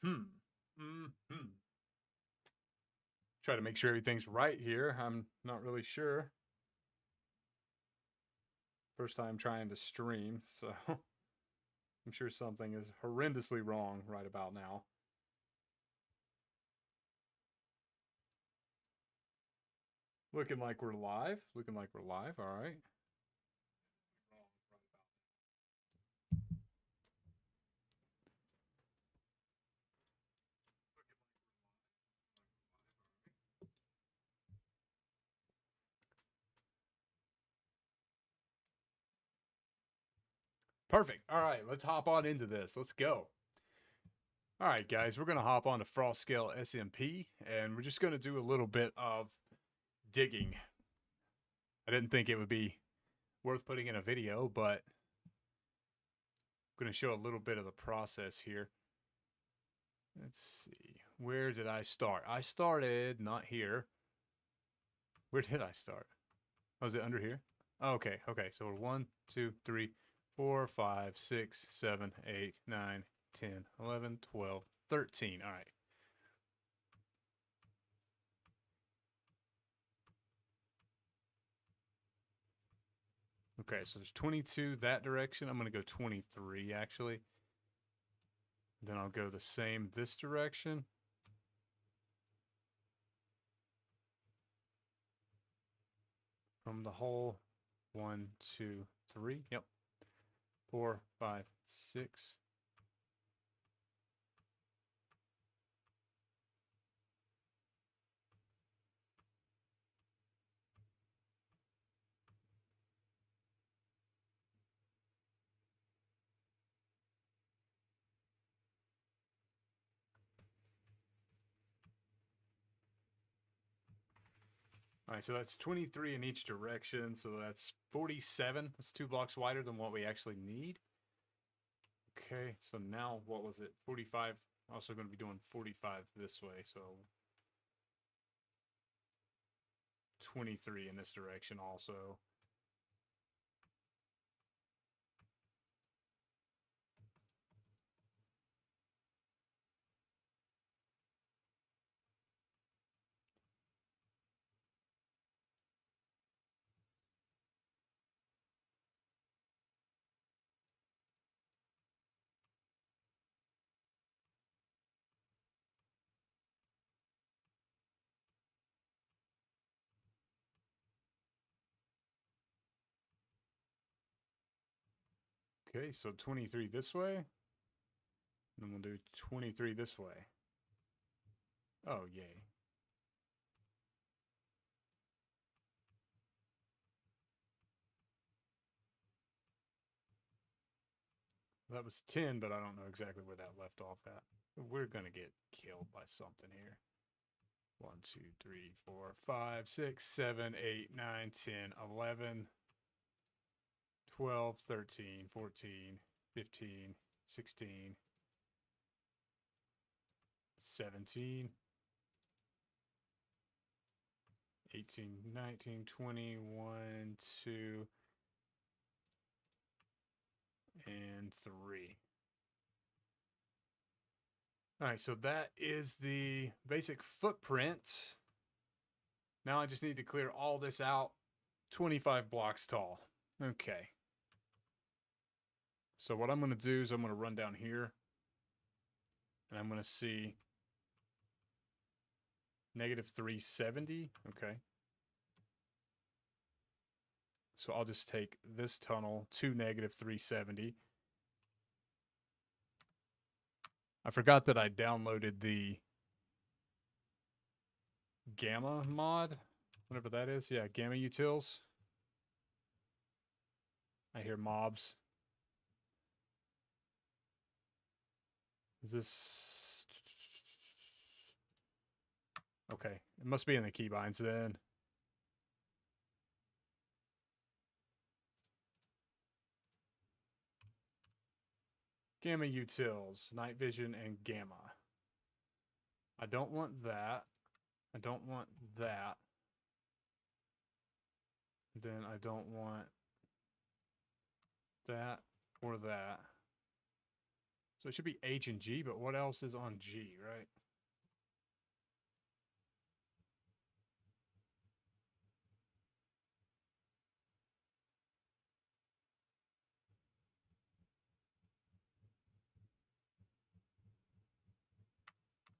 Mm-hmm. Try to make sure everything's right here. I'm not really sure. First time trying to stream, so I'm sure something is horrendously wrong right about now. Looking like we're live. Looking like we're live. All right. Perfect. All right. Let's hop on into this. Let's go. All right, guys. We're going to hop on to FrostScale SMP, and we're just going to do a little bit of digging. I didn't think it would be worth putting in a video, but I'm going to show a little bit of the process here. Let's see. Where did I start? I started not here. Where did I start? Oh, is it under here? Okay, okay. So we're 1, 2, 3, 4, 5, 6, 7, 8, 9, 10, 11, 12, 13. All right. Okay, so there's 22 that direction. I'm going to go 23 actually. Then I'll go the same this direction. From the hole, 1, 2, 3. Yep. 4, 5, 6. All right, so that's 23 in each direction. So that's 47. That's 2 blocks wider than what we actually need. Okay, so now what was it? 45. Also going to be doing 45 this way. So 23 in this direction also. Okay, so 23 this way. And then we'll do 23 this way. Oh, yay. That was 10, but I don't know exactly where that left off at. We're going to get killed by something here. 1, 2, 3, 4, 5, 6, 7, 8, 9, 10, 11, 12, 13, 14, 15, 16, 17, 18, 19, 20, 1, 2, and 3. All right, so that is the basic footprint. Now I just need to clear all this out, 25 blocks tall. Okay. So what I'm going to do is I'm going to run down here, and I'm going to see negative 370. Okay. So I'll just take this tunnel to negative 370. I forgot that I downloaded the Gamma mod, whatever that is. Yeah, Gamma utils. I hear mobs. Is this... Okay, it must be in the keybinds then. Gamma utils, night vision, and gamma. I don't want that. I don't want that. Then I don't want that or that. So it should be H and G, but what else is on G, right?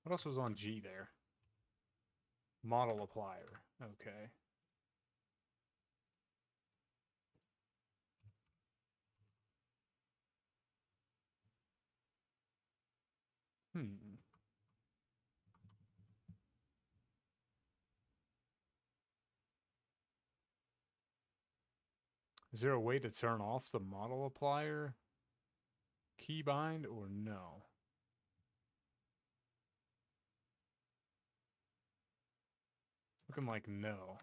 What else was on G there? Model applier. Okay. Hmm. Is there a way to turn off the model applier keybind or no? Looking like no.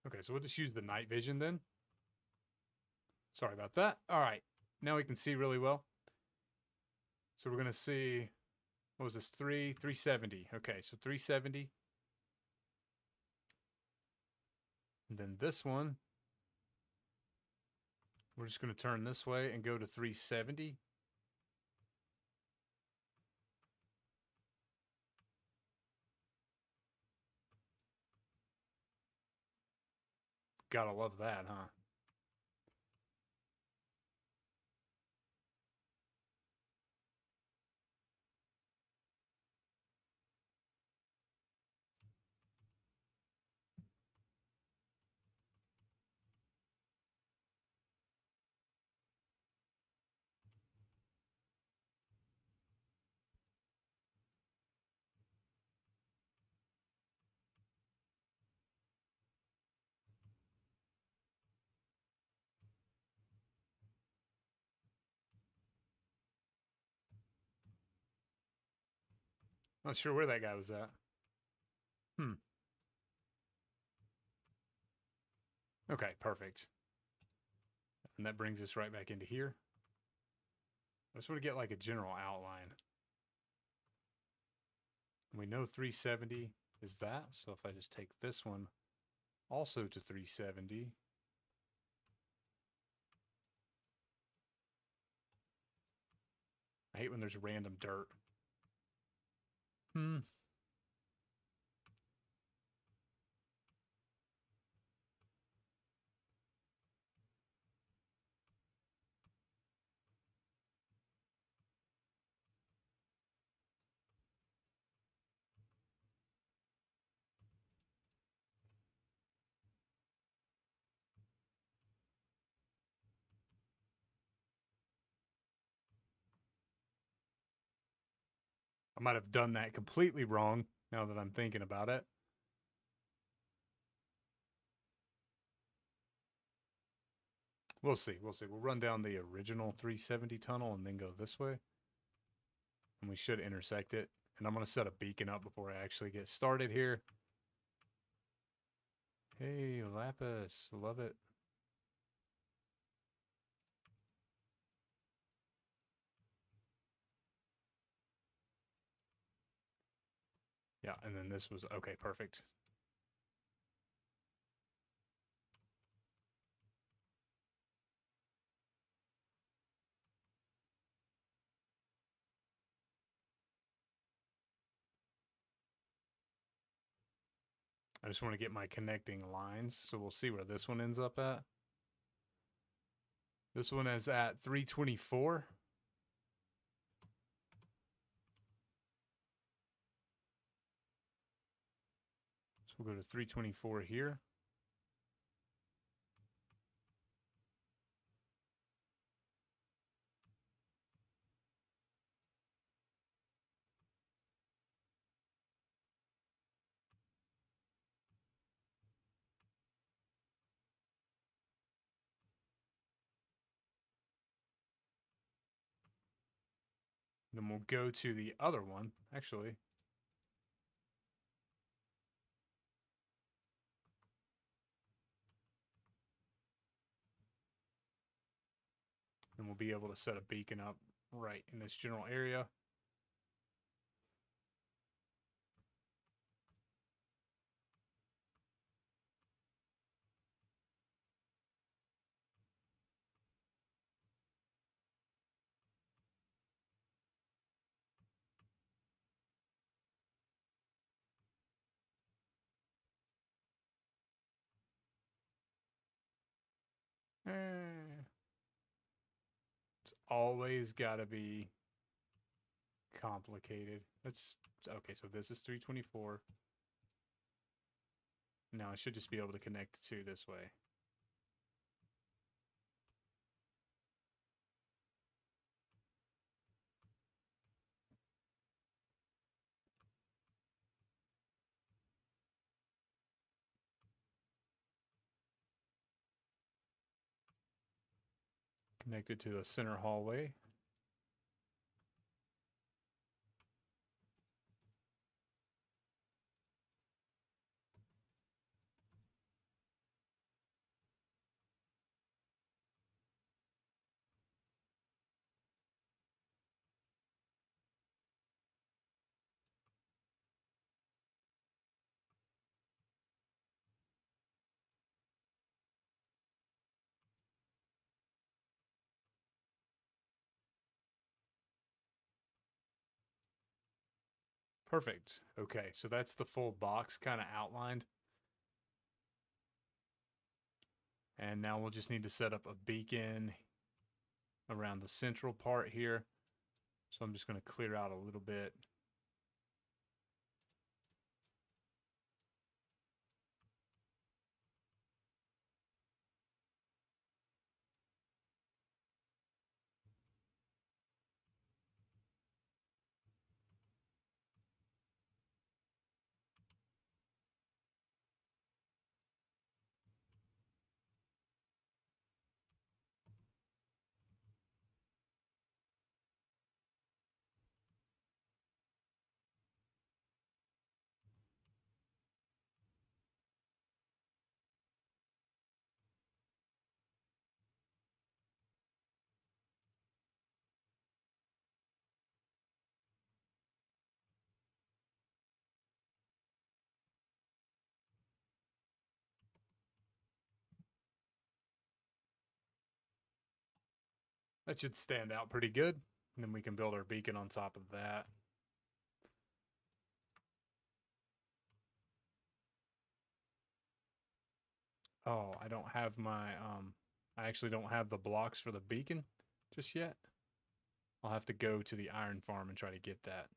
Okay, so we'll just use the night vision then. Sorry about that. All right, now we can see really well. So we're gonna see, what was this, 370. Okay, so 370. And then this one, we're just gonna turn this way and go to 370. Gotta love that, huh? Not sure where that guy was at. Hmm. Okay, perfect. And that brings us right back into here. I just want to get like a general outline. We know 370 is that, so if I just take this one also to 370, I hate when there's random dirt. Hmm. I might have done that completely wrong now that I'm thinking about it. We'll see. We'll see. We'll run down the original 370 tunnel and then go this way. And we should intersect it. And I'm going to set a beacon up before I actually get started here. Hey, Lapis. Love it. Yeah, and then this was, okay, perfect. I just want to get my connecting lines, so we'll see where this one ends up at. This one is at 324. So we'll go to 324 here. Then we'll go to the other one, actually. And we'll be able to set a beacon up right in this general area. always got to be complicated. Let's, okay, so this is 324. Now I should just be able to connect the two this way. Connected to the center hallway. Perfect. Okay, so that's the full box kind of outlined. And now we'll just need to set up a beacon around the central part here. So I'm just going to clear out a little bit. That should stand out pretty good. And then we can build our beacon on top of that. Oh, I don't have my, I actually don't have the blocks for the beacon just yet. I'll have to go to the iron farm and try to get that.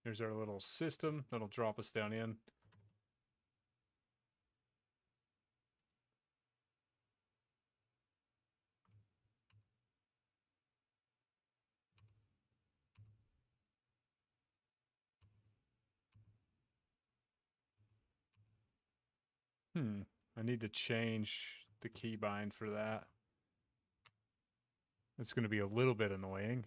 There's our little system that'll drop us down in. I need to change the keybind for that. It's going to be a little bit annoying.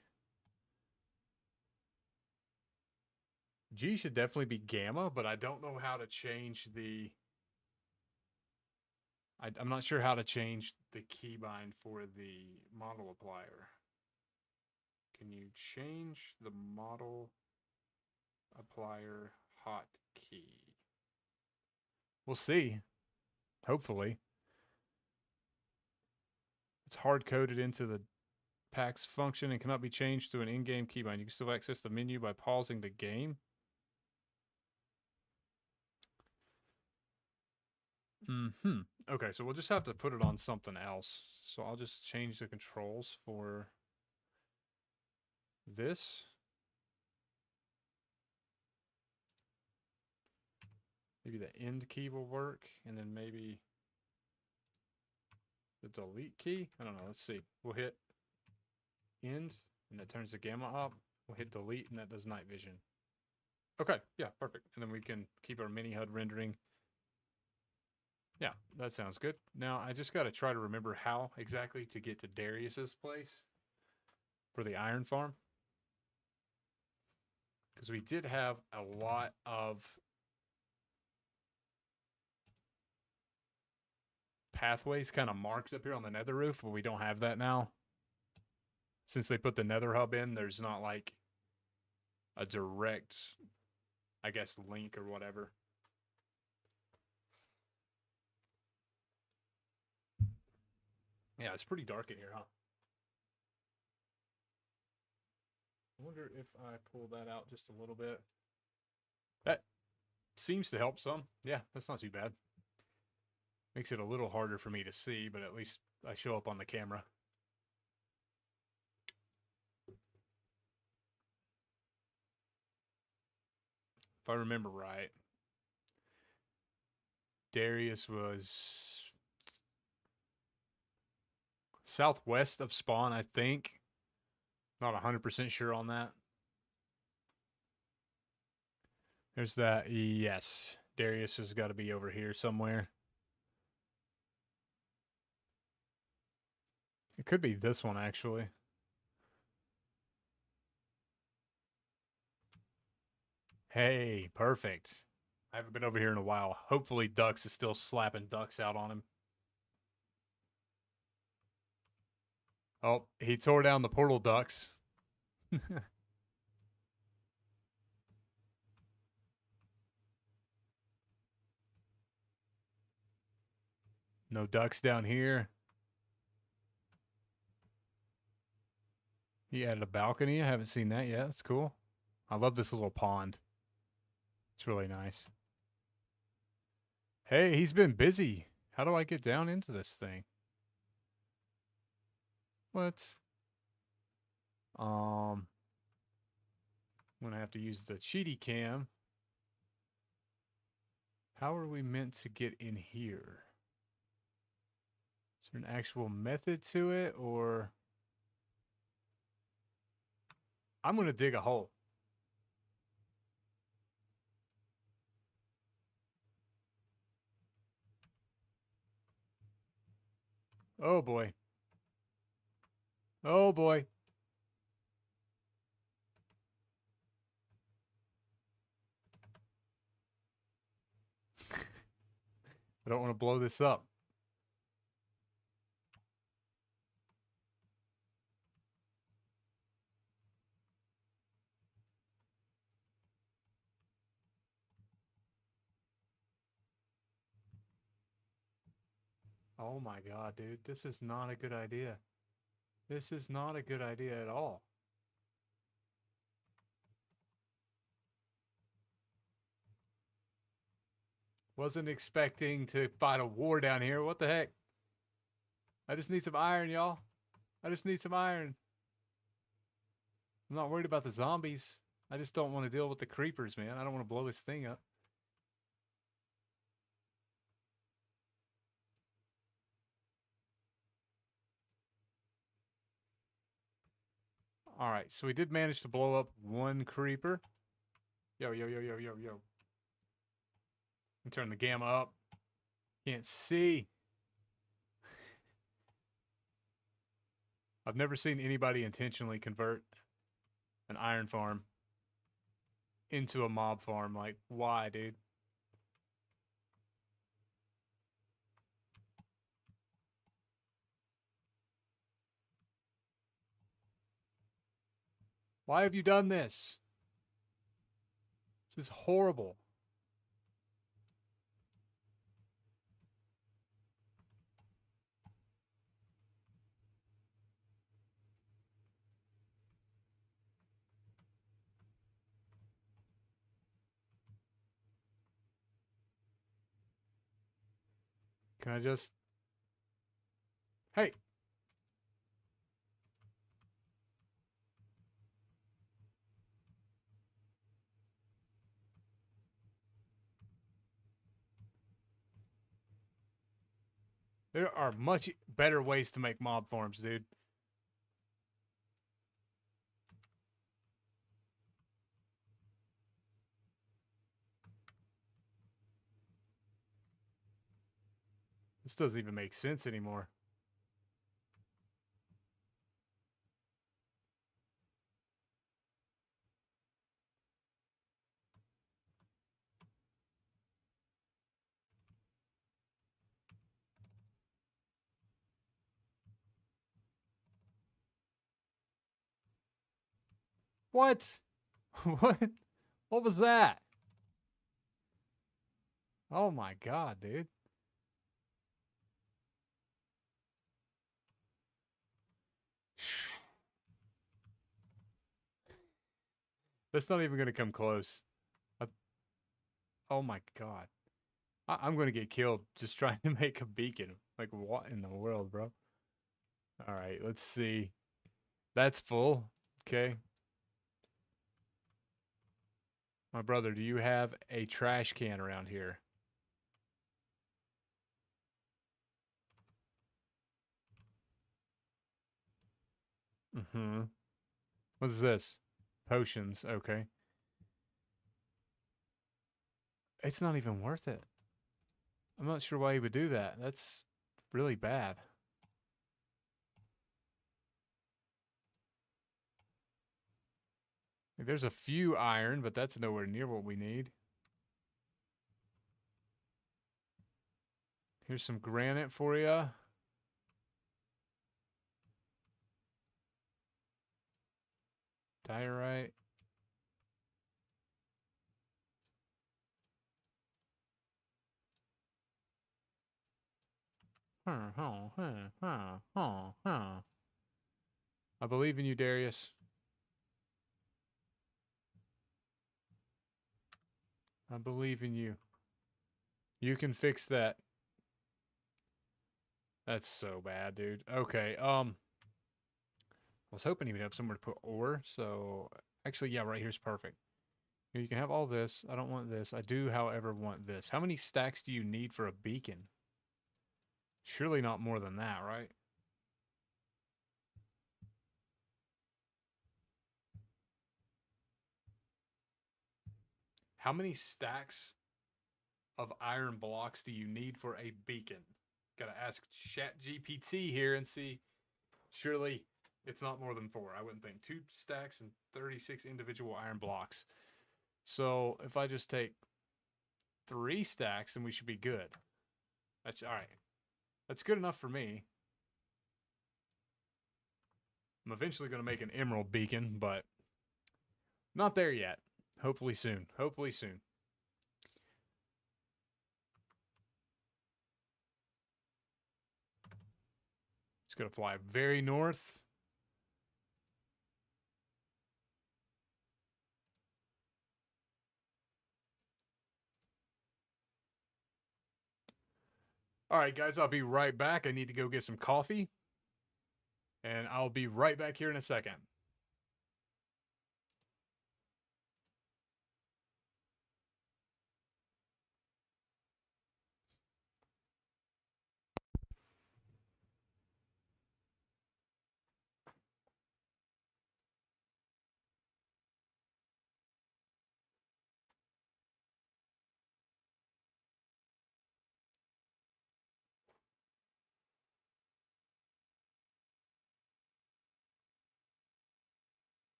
G should definitely be gamma, but I don't know how to change the... I'm not sure how to change the keybind for the model applier. Can you change the model applier hotkey? We'll see. Hopefully. It's hard-coded into the PAX function and cannot be changed to an in-game keybind. You can still access the menu by pausing the game. Okay, so we'll just have to put it on something else. So I'll just change the controls for this. Maybe the end key will work, and then maybe the delete key. I don't know. Let's see. We'll hit end, and that turns the gamma up. We'll hit delete, and that does night vision. Okay, yeah, perfect. And then we can keep our mini HUD rendering. Yeah, that sounds good. Now, I just got to try to remember how exactly to get to Darius's place for the iron farm. Because we did have a lot of pathways kind of marked up here on the nether roof, but we don't have that now. Since they put the nether hub in, there's not like a direct, I guess, link or whatever. Yeah, it's pretty dark in here, huh? I wonder if I pull that out just a little bit. That seems to help some. Yeah, that's not too bad. Makes it a little harder for me to see, but at least I show up on the camera. If I remember right, Darius was southwest of spawn, I think. Not 100% sure on that. There's that. Yes. Darius has got to be over here somewhere. It could be this one, actually. Hey, perfect. I haven't been over here in a while. Hopefully Ducks is still slapping ducks out on him. Oh, he tore down the portal ducks. No ducks down here. He added a balcony. I haven't seen that yet. That's cool. I love this little pond. It's really nice. Hey, he's been busy. How do I get down into this thing? What? I'm gonna have to use the cheaty cam. How are we meant to get in here? Is there an actual method to it, or I'm gonna dig a hole. Oh boy. Oh boy. I don't want to blow this up. Oh my god, dude. This is not a good idea. This is not a good idea at all. Wasn't expecting to fight a war down here. What the heck? I just need some iron, y'all. I just need some iron. I'm not worried about the zombies. I just don't want to deal with the creepers, man. I don't want to blow this thing up. All right, so we did manage to blow up one creeper. Yo, yo, yo, yo, yo, yo. And turn the gamma up. Can't see. I've never seen anybody intentionally convert an iron farm into a mob farm. Like, why, dude? Why have you done this? This is horrible. Can I just... Hey! There are much better ways to make mob farms, dude. This doesn't even make sense anymore. What? What? What was that? Oh my god, dude. That's not even gonna come close. I, Oh my god. I'm gonna get killed just trying to make a beacon. Like, what in the world, bro? Alright, let's see. That's full. Okay. My brother, do you have a trash can around here? Mm-hmm. What's this? Potions. Okay. It's not even worth it. I'm not sure why he would do that. That's really bad. Like, there's a few iron, but that's nowhere near what we need. Here's some granite for you. Diorite. I believe in you, Darius. I believe in you. You can fix that. That's so bad, dude. Okay, I was hoping he would have somewhere to put ore, so actually, yeah, right here's perfect. Here, you can have all this. I don't want this. I do, however, want this. How many stacks do you need for a beacon? Surely not more than that, right? How many stacks of iron blocks do you need for a beacon? Gotta ask ChatGPT here and see. Surely it's not more than 4. I wouldn't think. 2 stacks and 36 individual iron blocks. So if I just take 3 stacks, then we should be good. That's all right. That's good enough for me. I'm eventually going to make an emerald beacon, but not there yet. Hopefully soon. Hopefully soon. It's going to fly very north. All right, guys, I'll be right back. I need to go get some coffee, and I'll be right back here in a second.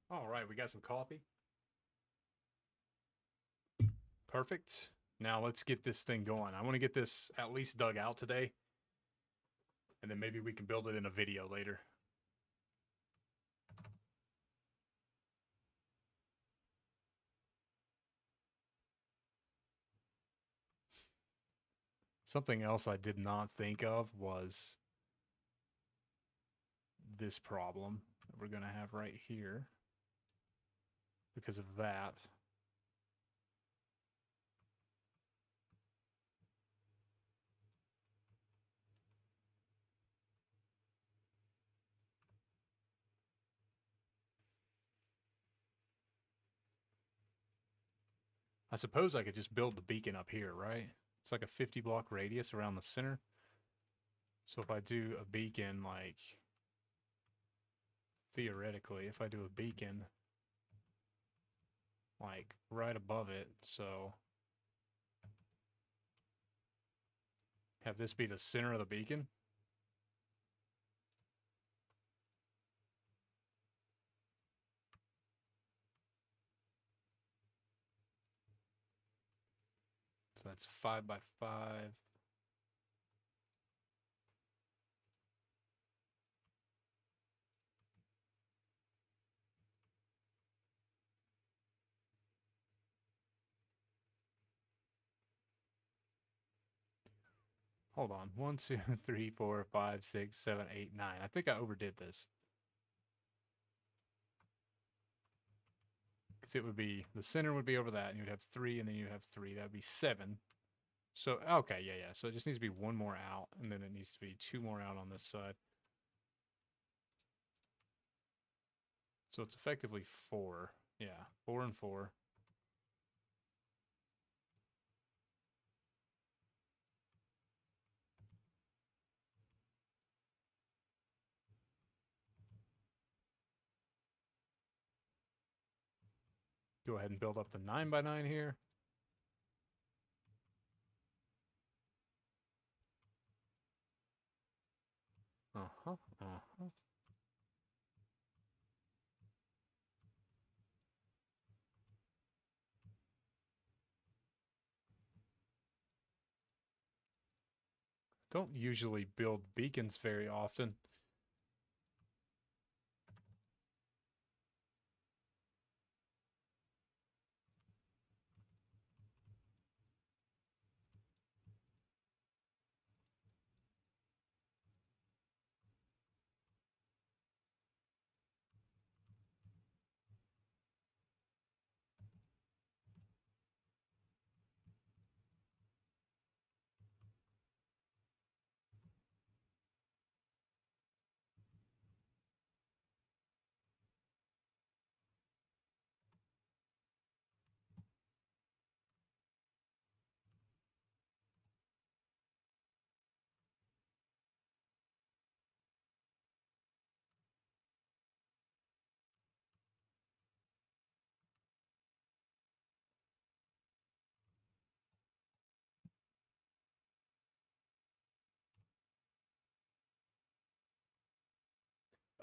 All right, we got some coffee. Perfect. Now let's get this thing going. I want to get this at least dug out today, and then maybe we can build it in a video later. Something else I did not think of was this problem that we're going to have right here because of that. I suppose I could just build the beacon up here, right? It's like a 50 block radius around the center. So if I do a beacon, like, theoretically, if I do a beacon, like, right above it, so Have this be the center of the beacon. So that's 5 by 5. Hold on. 1, 2, 3, 4, 5, 6, 7, 8, 9. I think I overdid this. Because it would be, the center would be over that, and you'd have 3, and then you'd have 3. That would be 7. So, okay, yeah. So it just needs to be 1 more out, and then it needs to be 2 more out on this side. So it's effectively 4. Yeah, 4 and 4. Go ahead and build up the 9 by 9 here. Uh-huh. Don't usually build beacons very often.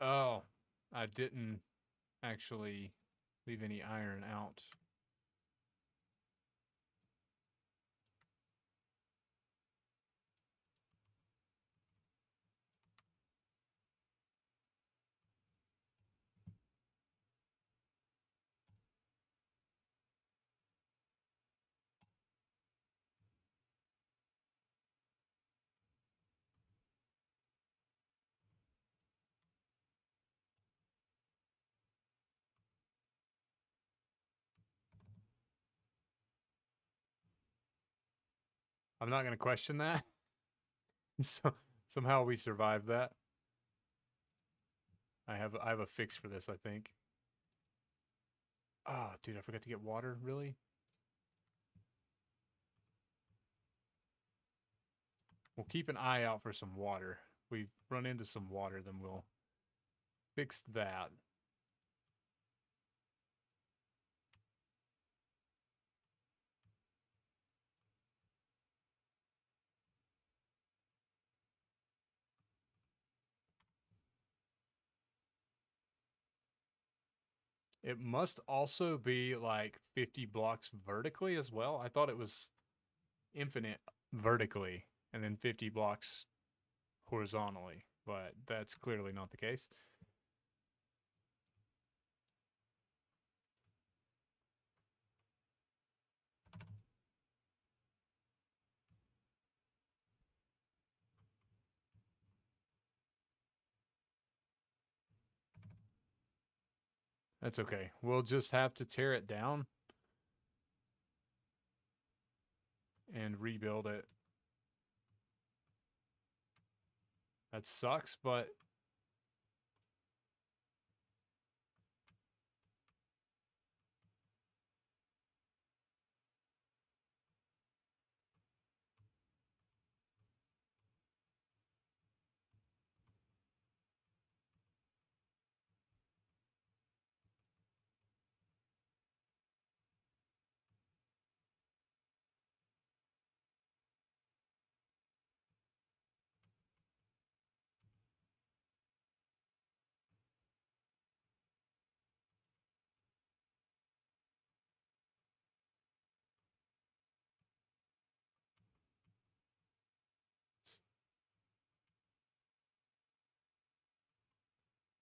Oh, I didn't actually leave any iron out. I'm not going to question that. So somehow we survived that. I have a fix for this, I think. Oh, dude, I forgot to get water. Really? We'll keep an eye out for some water. If we run into some water, then we'll fix that. It must also be like 50 blocks vertically as well. I thought it was infinite vertically and then 50 blocks horizontally, but that's clearly not the case. That's okay. We'll just have to tear it down and rebuild it. That sucks, but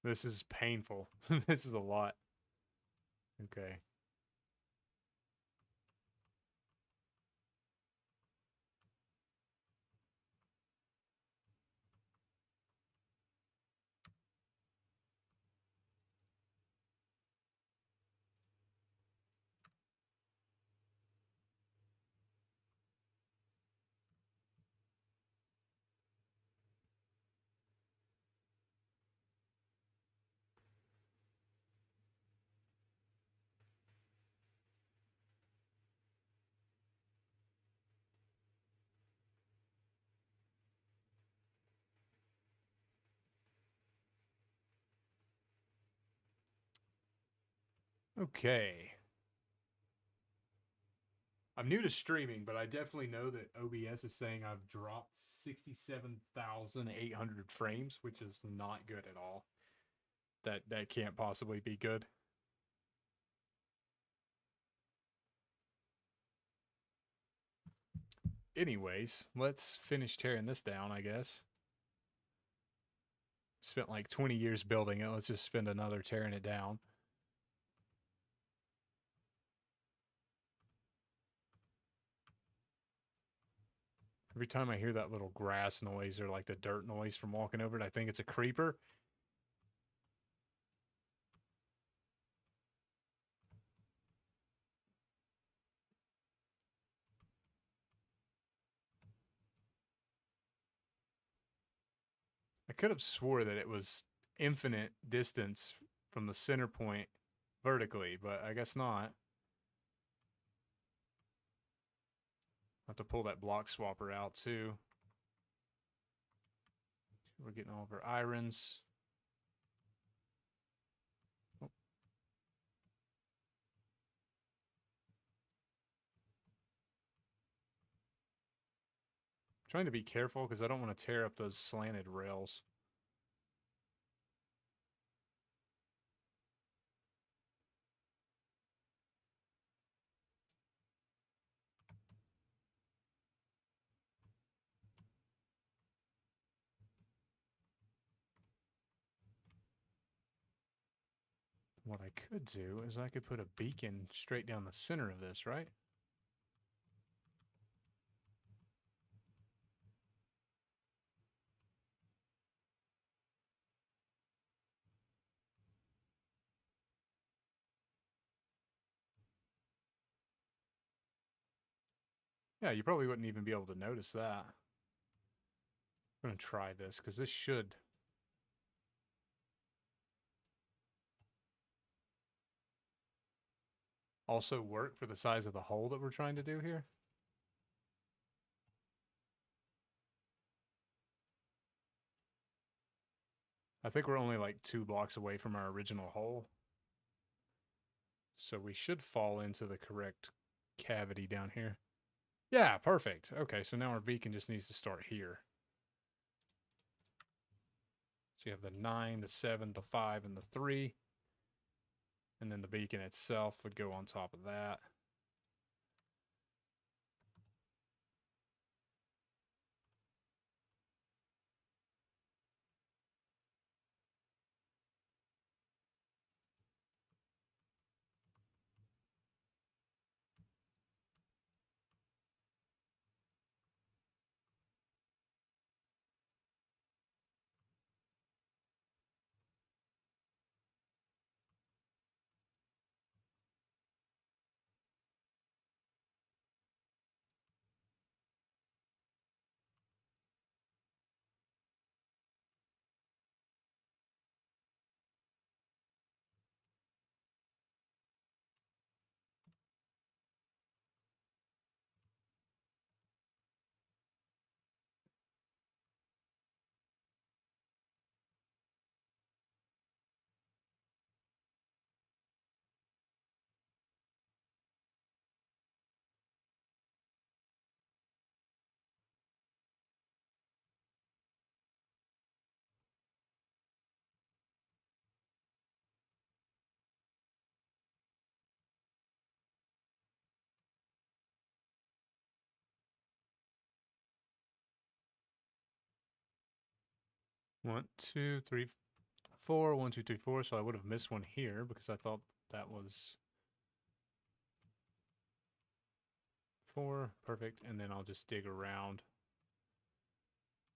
This is painful. This is a lot. Okay. Okay. I'm new to streaming, but I definitely know that OBS is saying I've dropped 67,800 frames, which is not good at all. That can't possibly be good. Anyways, let's finish tearing this down, I guess. Spent like 20 years building it. Let's just spend another tearing it down. Every time I hear that little grass noise or like the dirt noise from walking over it, I think it's a creeper. I could have swore that it was infinite distance from the center point vertically, but I guess not. I have to pull that block swapper out too. We're getting all of our irons. Oh, trying to be careful because I don't want to tear up those slanted rails. What I could do is I could put a beacon straight down the center of this, right? Yeah, you probably wouldn't even be able to notice that. I'm going to try this because this should also work for the size of the hole that we're trying to do here. I think we're only like 2 blocks away from our original hole. So we should fall into the correct cavity down here. Yeah, perfect. Okay, so now our beacon just needs to start here. So you have the 9, the 7, the 5, and the 3. And then the beacon itself would go on top of that. One, two, three, 4, 1, 2, 3, 4, so I would have missed one here because I thought that was 4. Perfect. And then I'll just dig around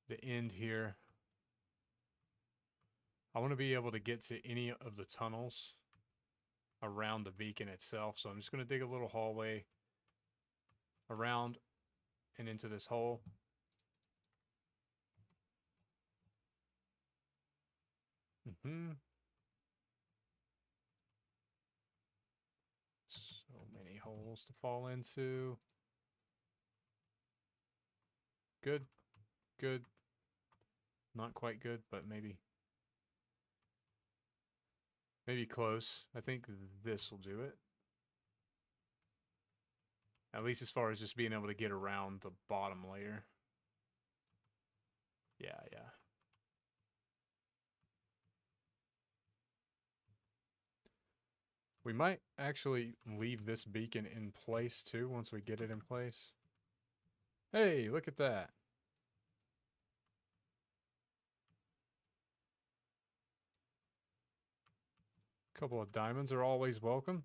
the end here. I want to be able to get to any of the tunnels around the beacon itself, so I'm just going to dig a little hallway around and into this hole. So many holes to fall into. Good, good. Not quite good, but maybe close. I think this will do it. At least as far as just being able to get around the bottom layer. Yeah, yeah. We might actually leave this beacon in place too once we get it in place. Hey, look at that. A couple of diamonds are always welcome.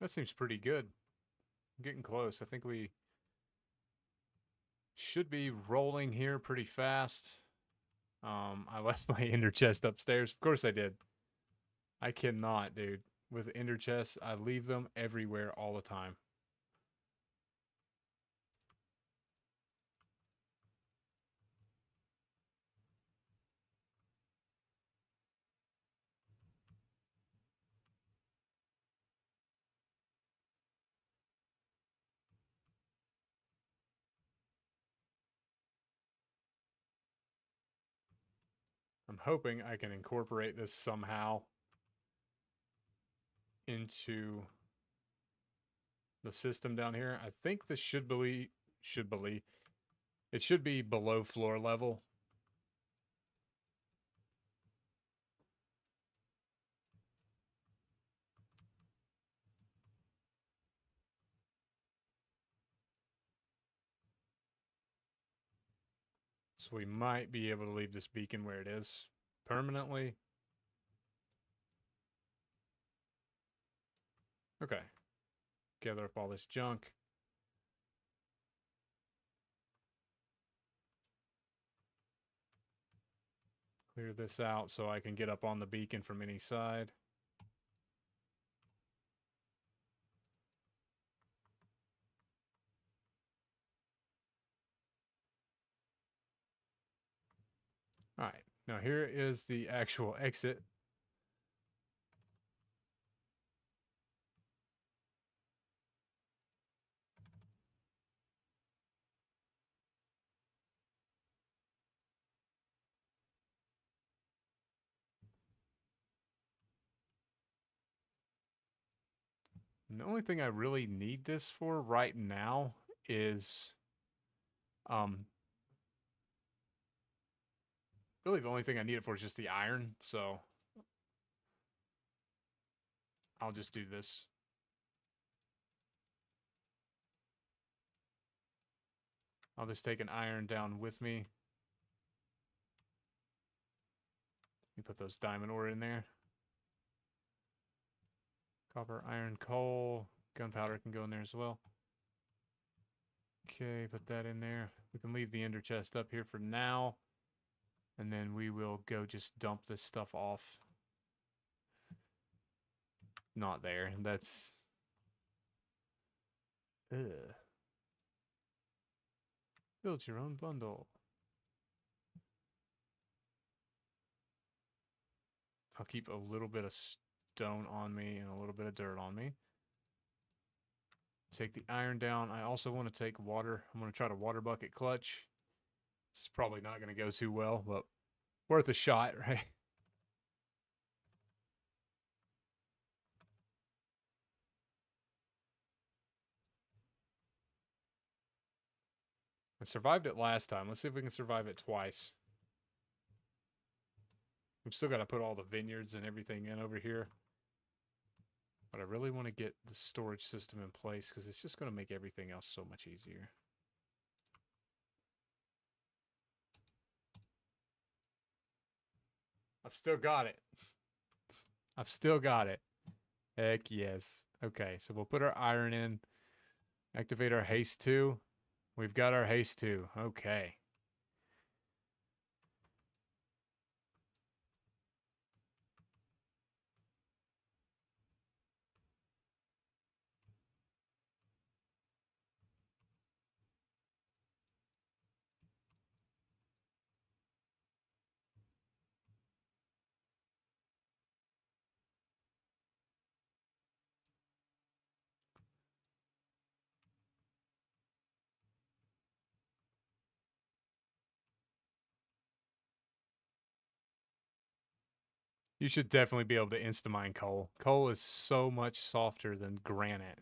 That seems pretty good. Getting close. I think we should be rolling here pretty fast. I left my ender chest upstairs. Of course I did. I cannot, dude. With ender chests, I leave them everywhere all the time. I'm hoping I can incorporate this somehow into the system down here. I think this it should be below floor level. So we might be able to leave this beacon where it is permanently. Okay. Gather up all this junk. Clear this out so I can get up on the beacon from any side. All right. Now here is the actual exit. And the only thing I really need this for right now is um really the only thing I need it for is just the iron, so I'll just do this. I'll just take an iron down with me. put those diamond ore in there. Copper, iron, coal, gunpowder can go in there as well. Okay, put that in there. We can leave the ender chest up here for now. And then we will go just dump this stuff off. Not there. That's... Ugh. Build your own bundle. I'll keep a little bit of stone on me and a little bit of dirt on me. Take the iron down. I also want to take water. I'm going to try to water bucket clutch. This is probably not going to go too well, but worth a shot, right? I survived it last time. Let's see if we can survive it twice. We've still got to put all the vineyards and everything in over here. But I really want to get the storage system in place because it's just going to make everything else so much easier. I've still got it. I've still got it. Heck yes. Okay, so we'll put our iron in. Activate our haste 2. We've got our haste 2. Okay. You should definitely be able to insta-mine coal. Coal is so much softer than granite.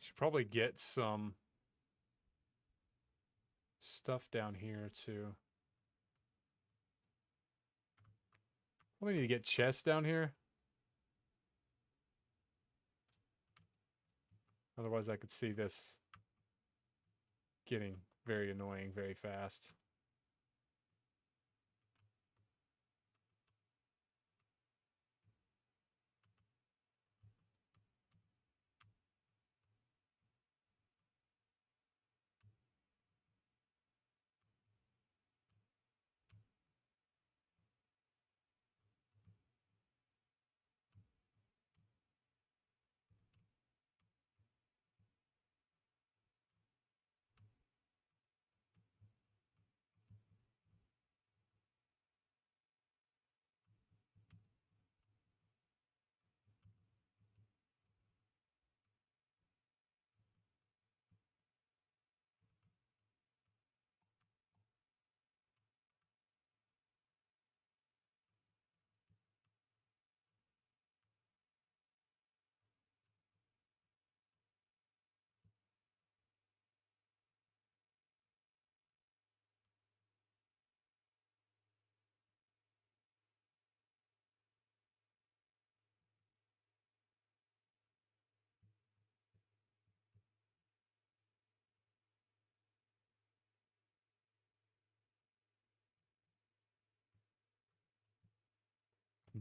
Should probably get some stuff down here too. Probably need to get chests down here. Otherwise I could see this getting very annoying very fast.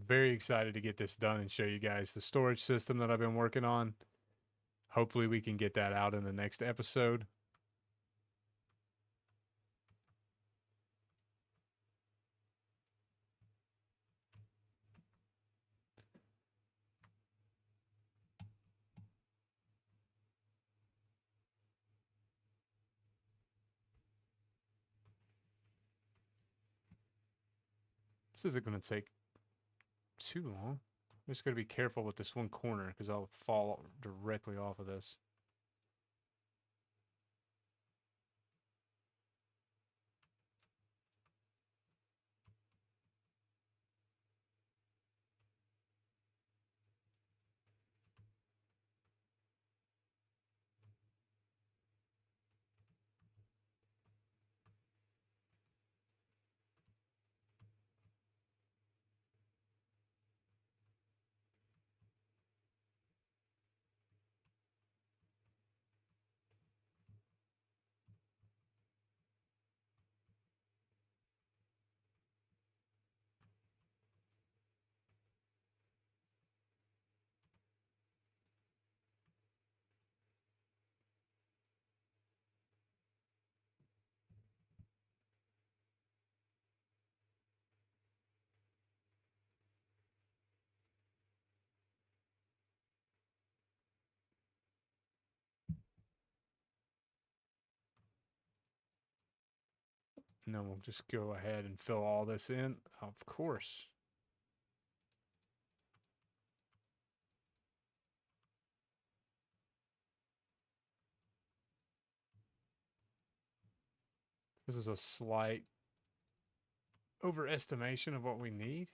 very excited to get this done and show you guys the storage system that I've been working on. Hopefully we can get that out in the next episode. This isn't going to take too long. I'm just going to be careful with this one corner because I'll fall directly off of this. And then we'll just go ahead and fill all this in, of course. This is a slight overestimation of what we need.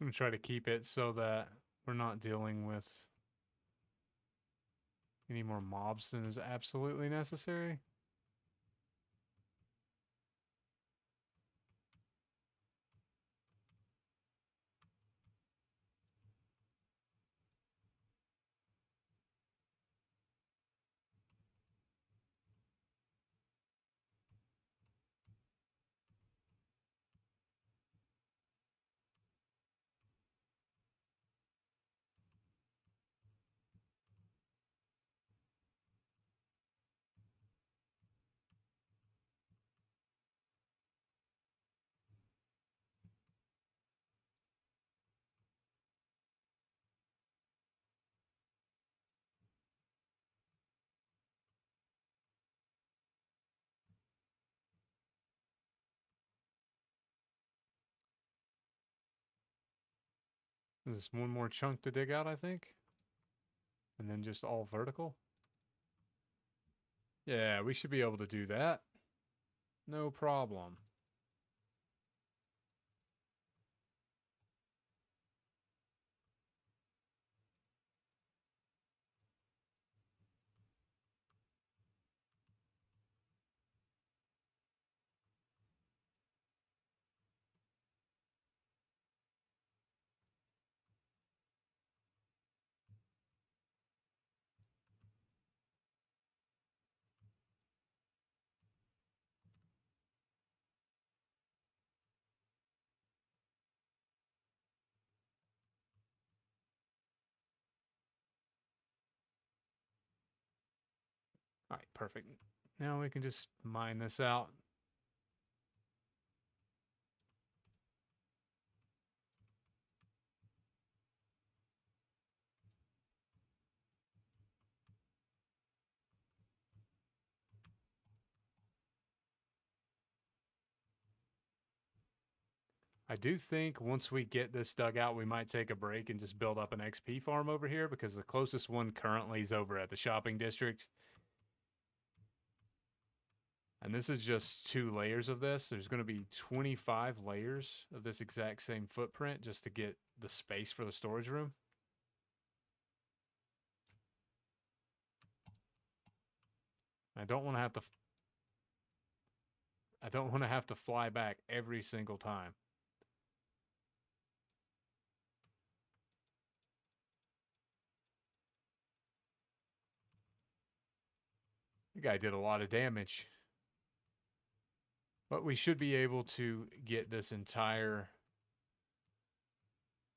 I'm going to try to keep it so that we're not dealing with any more mobs than is absolutely necessary. There's one more chunk to dig out, I think. And then just all vertical. Yeah, we should be able to do that. No problem. All right, perfect. Now we can just mine this out. I do think once we get this dug out, we might take a break and just build up an XP farm over here because the closest one currently is over at the shopping district. And this is just 2 layers of this. There's going to be 25 layers of this exact same footprint just to get the space for the storage room. I don't want to have to fly back every single time. The guy did a lot of damage. But we should be able to get this entire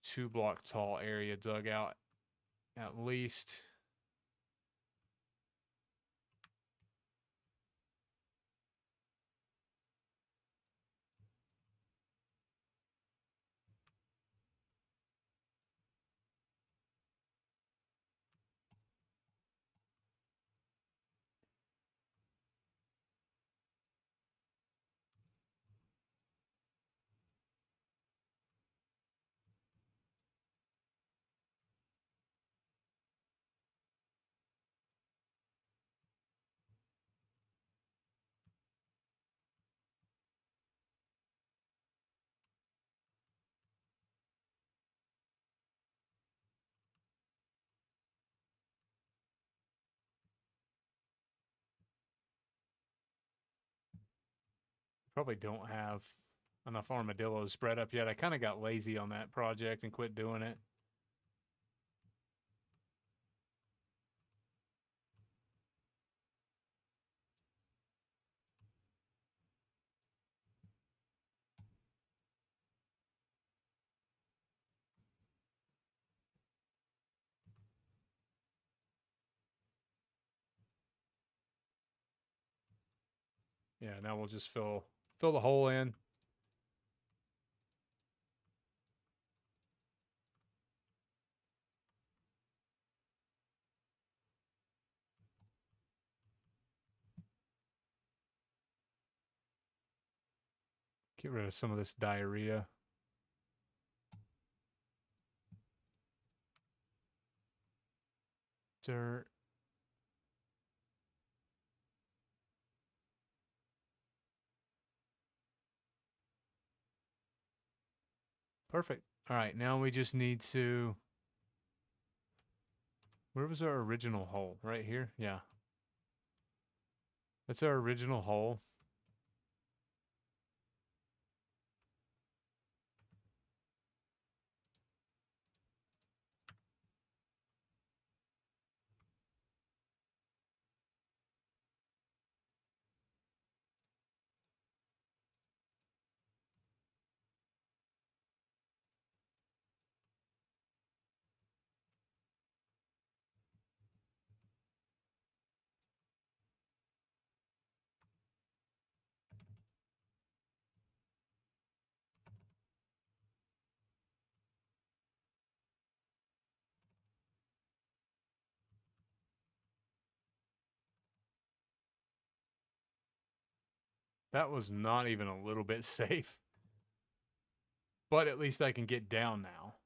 2-block tall area dug out at least. Probably don't have enough armadillos spread up yet. I kind of got lazy on that project and quit doing it. Yeah, now we'll just fill the hole in. Get rid of some of this diarrhea. Dirt. Perfect. All right, now we just need to... Where was our original hole? Right here? Yeah. That's our original hole. That was not even a little bit safe. But at least I can get down now.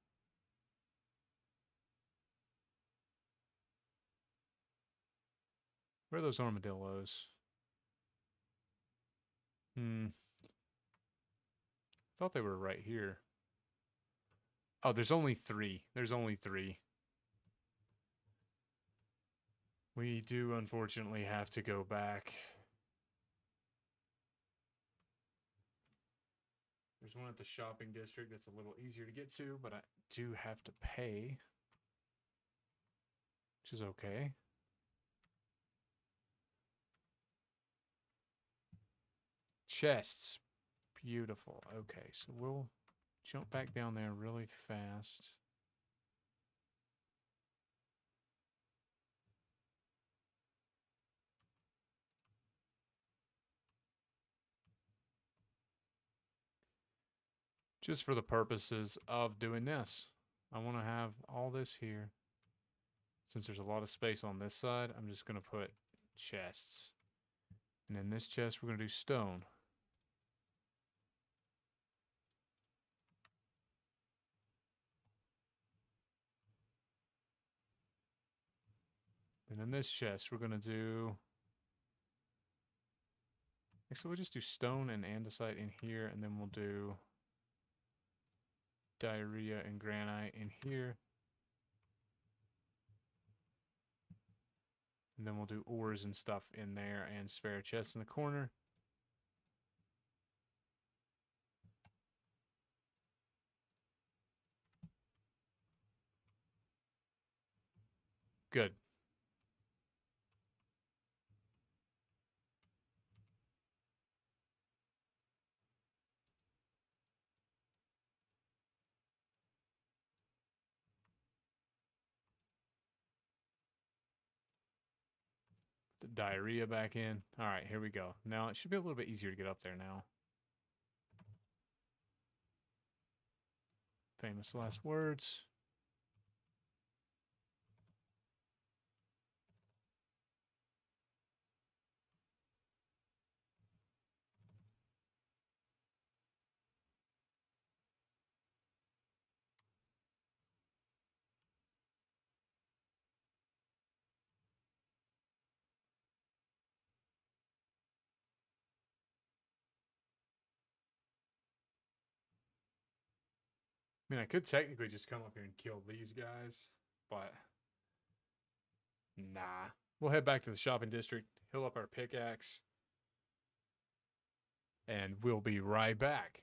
Where are those armadillos? Thought they were right here. Oh, there's only 3. There's only 3. We do unfortunately have to go back. There's one at the shopping district that's a little easier to get to, but I do have to pay, which is okay. Chests. Beautiful. Okay, so we'll jump back down there really fast. Just for the purposes of doing this. I want to have all this here. Since there's a lot of space on this side, I'm just going to put chests. And in this chest, we're going to do stone. then this chest, we're going to do... Actually, we'll just do stone and andesite in here, and then we'll do diarrhea and granite in here. And then we'll do ores and stuff in there and spare chests in the corner. Good. The diarrhea back in. All right, here we go. Now it should be a little bit easier to get up there now. Famous last words. I mean, I could technically just come up here and kill these guys, but nah. We'll head back to the shopping district, heal up our pickaxe, and we'll be right back.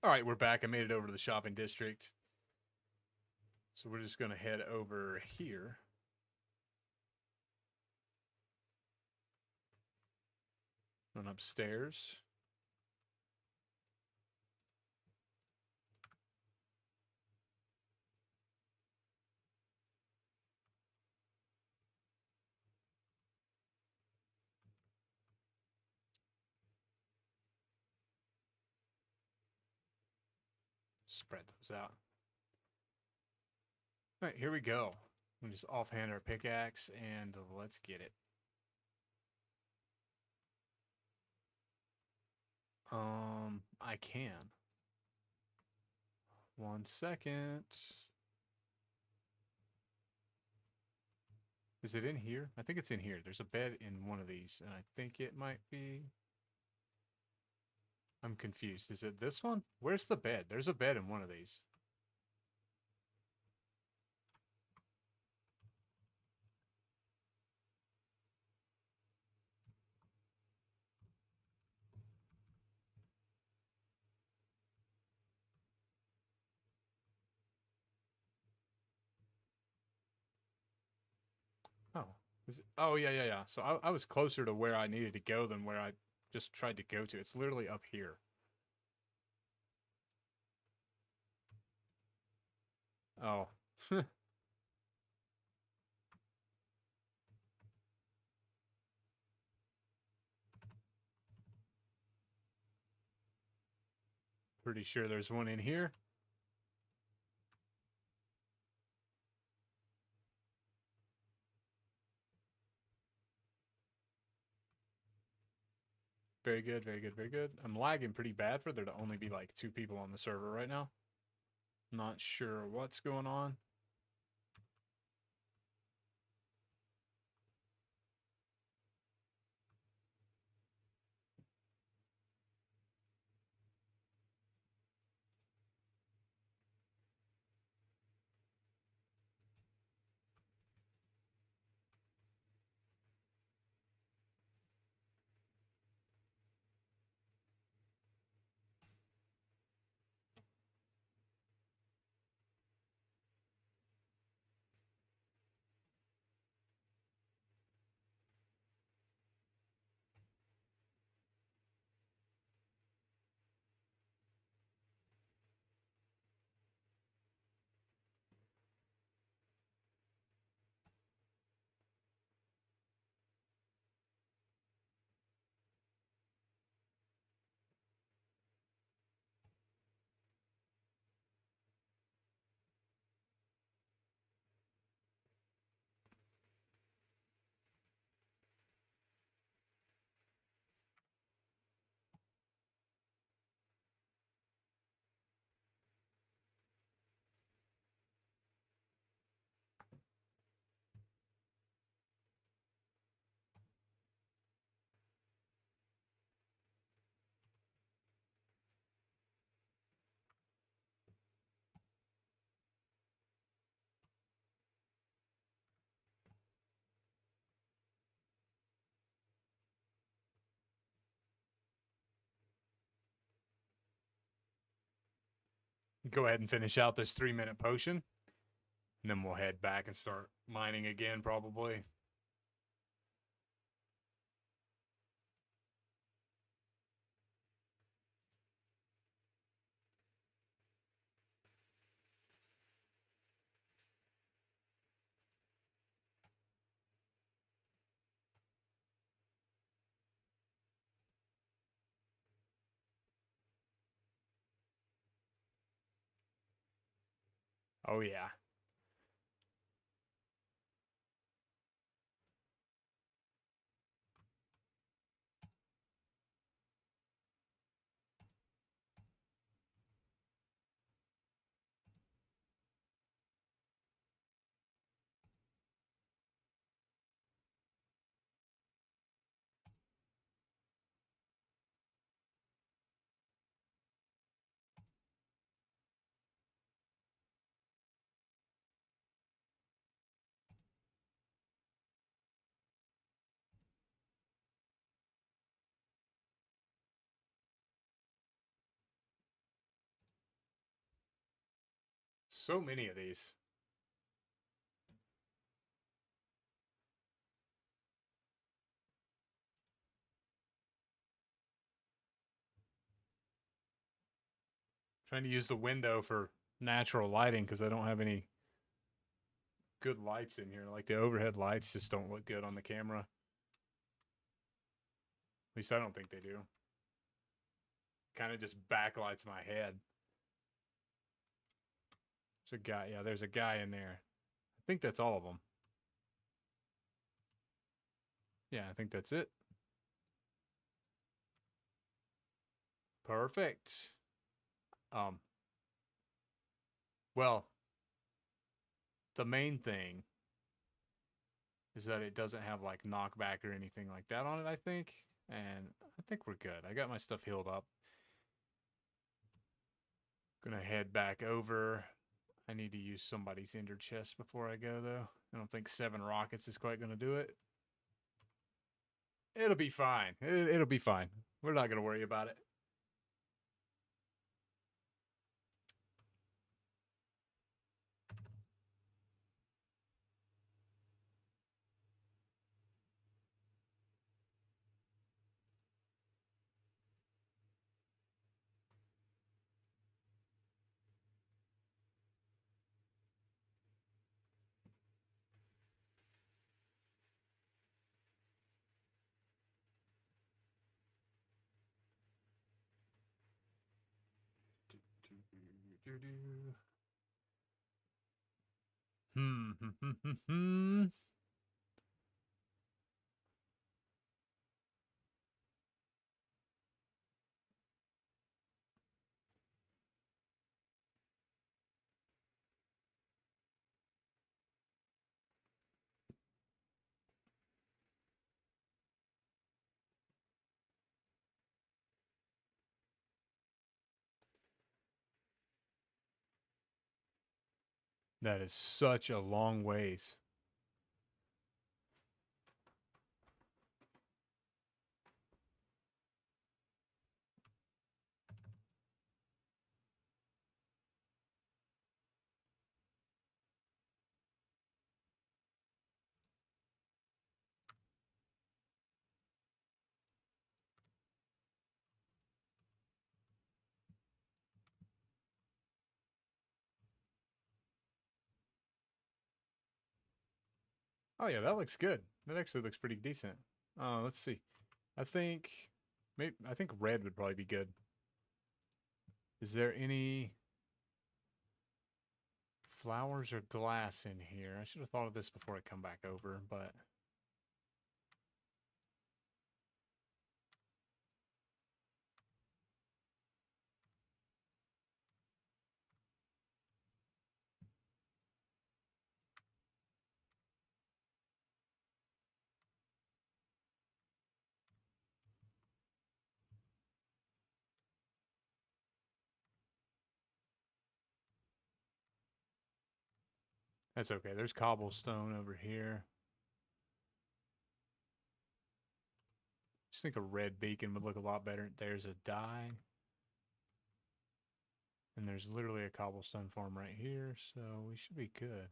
All right, we're back. I made it over to the shopping district. So we're just going to head over here. Run upstairs. Spread those out. All right, here we go. We just offhand our pickaxe and let's get it. I can. 1 second. Is it in here? I think it's in here. There's a bed in one of these, and I think it might be... I'm confused. Is it this one? Where's the bed? There's a bed in one of these. Oh, is it? Oh, yeah, yeah, yeah. So I was closer to where I needed to go than where I just tried to go to. It's literally up here. Oh, pretty sure there's one in here. Very good, very good, very good. I'm lagging pretty bad for there to only be like 2 people on the server right now. Not sure what's going on. Go ahead and finish out this 3-minute potion. And then we'll head back and start mining again, probably. Oh, yeah. So many of these. Trying to use the window for natural lighting because I don't have any good lights in here. Like the overhead lights just don't look good on the camera. At least I don't think they do. Kind of just backlights my head. There's a guy. Yeah, there's a guy in there. I think that's all of them. Yeah, I think that's it. Perfect. Um, well, the main thing is that it doesn't have like knockback or anything like that on it, I think. And I think we're good. I got my stuff healed up. Gonna head back over. I need to use somebody's ender chest before I go, though. I don't think 7 rockets is quite gonna do it. It'll be fine. It'll be fine. We're not gonna worry about it. Hmm. That is such a long ways. Oh yeah, that looks good. That actually looks pretty decent. Let's see. I think I think red would probably be good. Is there any flowers or glass in here? I should have thought of this before I come back over, but that's okay. There's cobblestone over here. Just think a red beacon would look a lot better. There's a dye. And there's literally a cobblestone farm right here, so we should be good.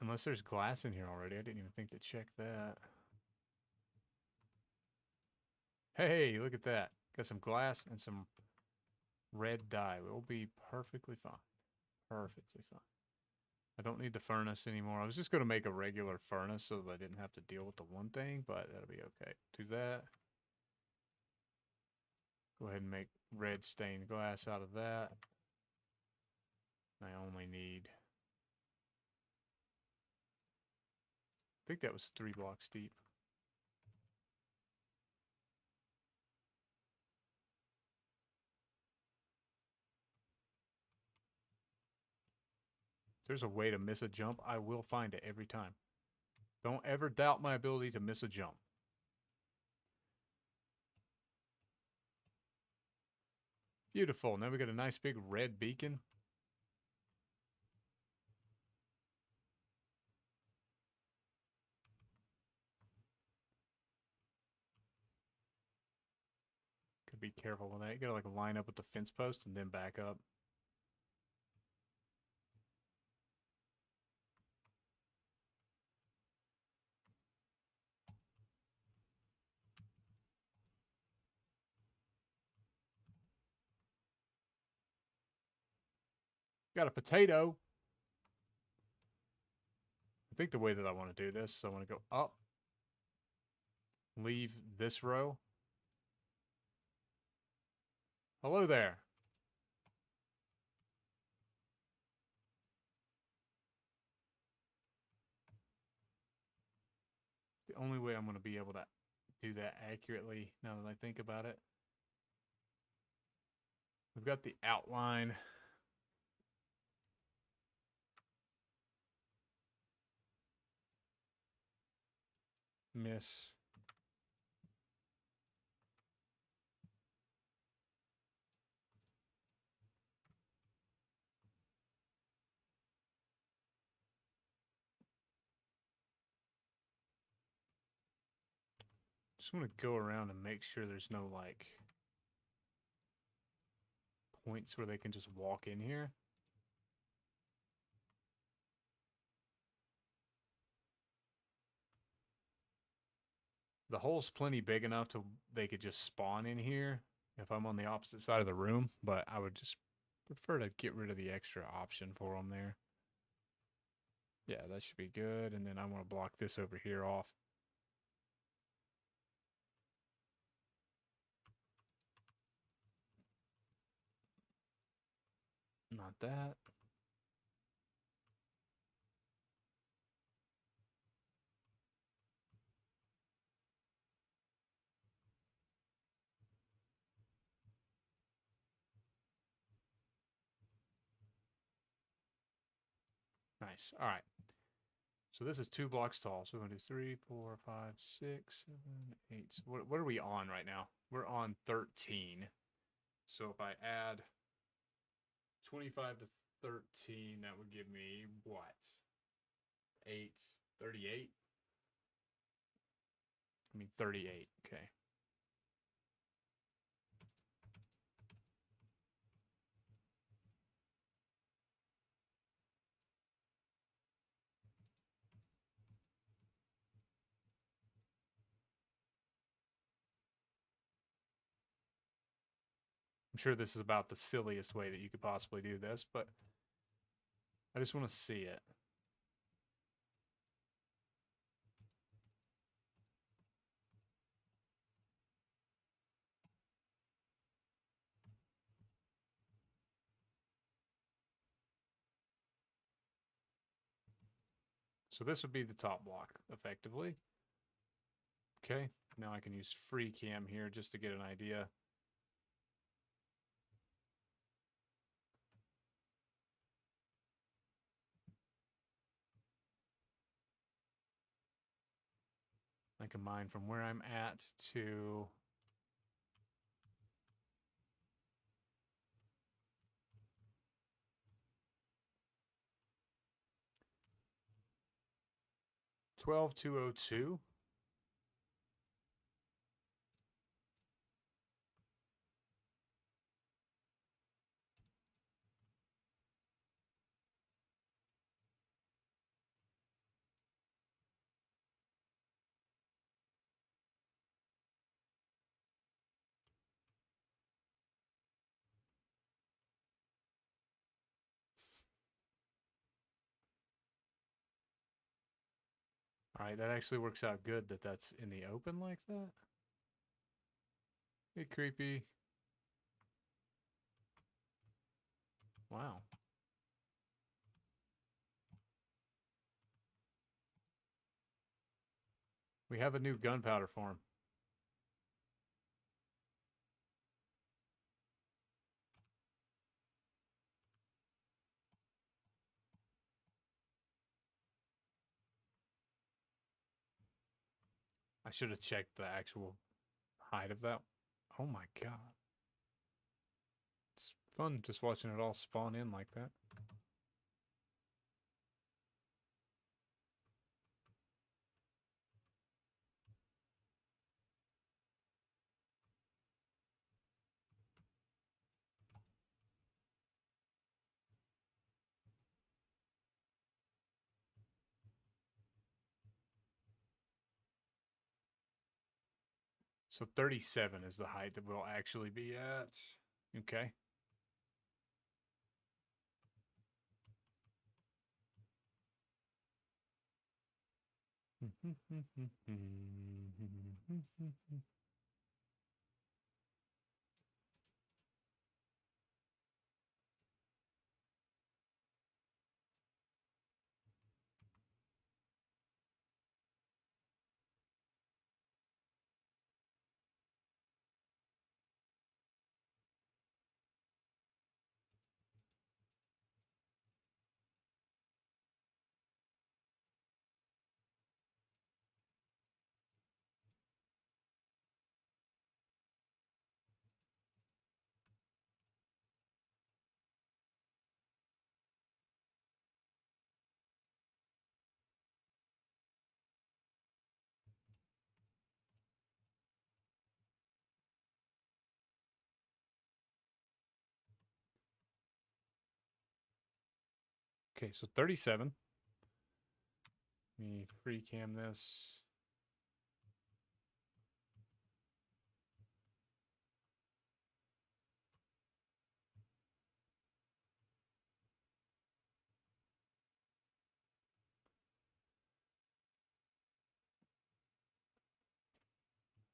Unless there's glass in here already. I didn't even think to check that. Hey, look at that. Got some glass and some red dye. We'll be perfectly fine. Perfectly fine. I don't need the furnace anymore. I was just going to make a regular furnace so that I didn't have to deal with the one thing, but that'll be okay. Do that. Go ahead and make red stained glass out of that. I only need... I think that was 3 blocks deep. If there's a way to miss a jump, I will find it every time. Don't ever doubt my ability to miss a jump. Beautiful. Now we got a nice big red beacon. Could be careful with that. You gotta like line up with the fence post and then back up. Got a potato. I think the way that I want to do this is I want to go up, leave this row. Hello there. The only way I'm going to be able to do that accurately now that I think about it. We've got the outline. Miss. Just want to go around and make sure there's no like points where they can just walk in here. The hole's plenty big enough to they could just spawn in here if I'm on the opposite side of the room, but I would just prefer to get rid of the extra option for them there. Yeah, that should be good. And then I want to block this over here off. want that. Nice. All right. So this is 2 blocks tall. So we're going to do 3, 4, 5, 6, 7, 8. So what are we on right now? We're on 13. So if I add 25 to 13, that would give me what? 8, 38? I mean 38. Okay. I'm sure this is about the silliest way that you could possibly do this, but I just want to see it. So this would be the top block, effectively. Okay, now I can use free cam here just to get an idea. I can mine from where I'm at to 12202. All right, that actually works out good that that's in the open like that. Hey, creepy. Wow. We have a new gunpowder form. I should have checked the actual height of that. Oh my god. It's fun just watching it all spawn in like that. So 37 is the height that we'll actually be at. Okay. Okay, so 37. Let me free cam this.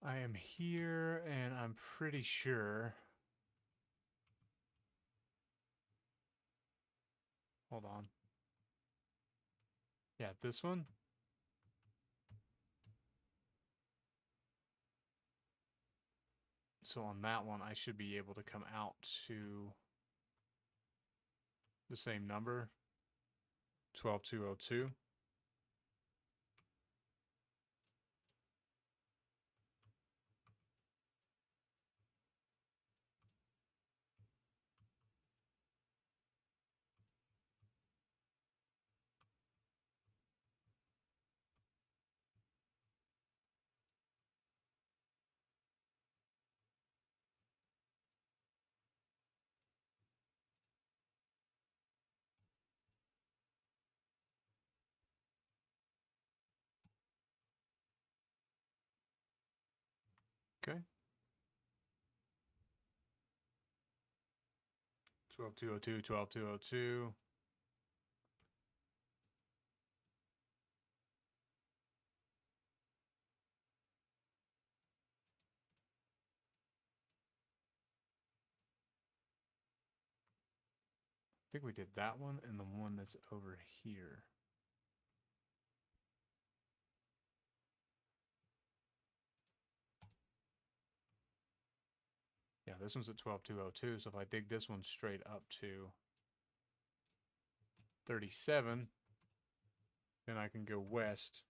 I am here, and I'm pretty sure Hold on. Yeah, this one. So on that one, I should be able to come out to the same number, 12202. Okay. 12202, 12202. I think we did that one and the one that's over here. Yeah, this one's at 12202, so if I dig this one straight up to 37, then I can go west.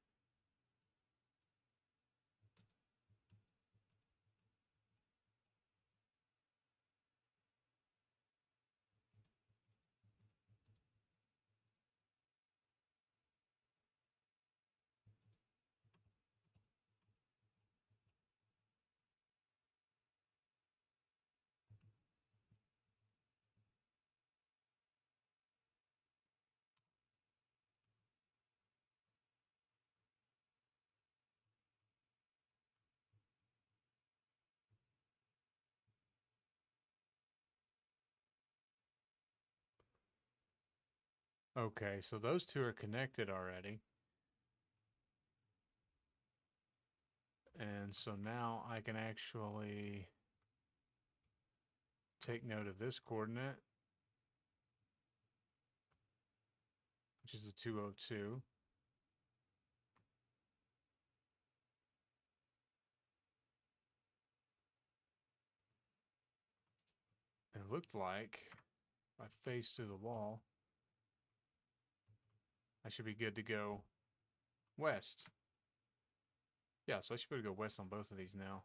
Okay, so those two are connected already. And so now I can actually take note of this coordinate, which is the 202. And it looked like if I face through the wall, I should be good to go west. Yeah, so I should be able to go west on both of these now.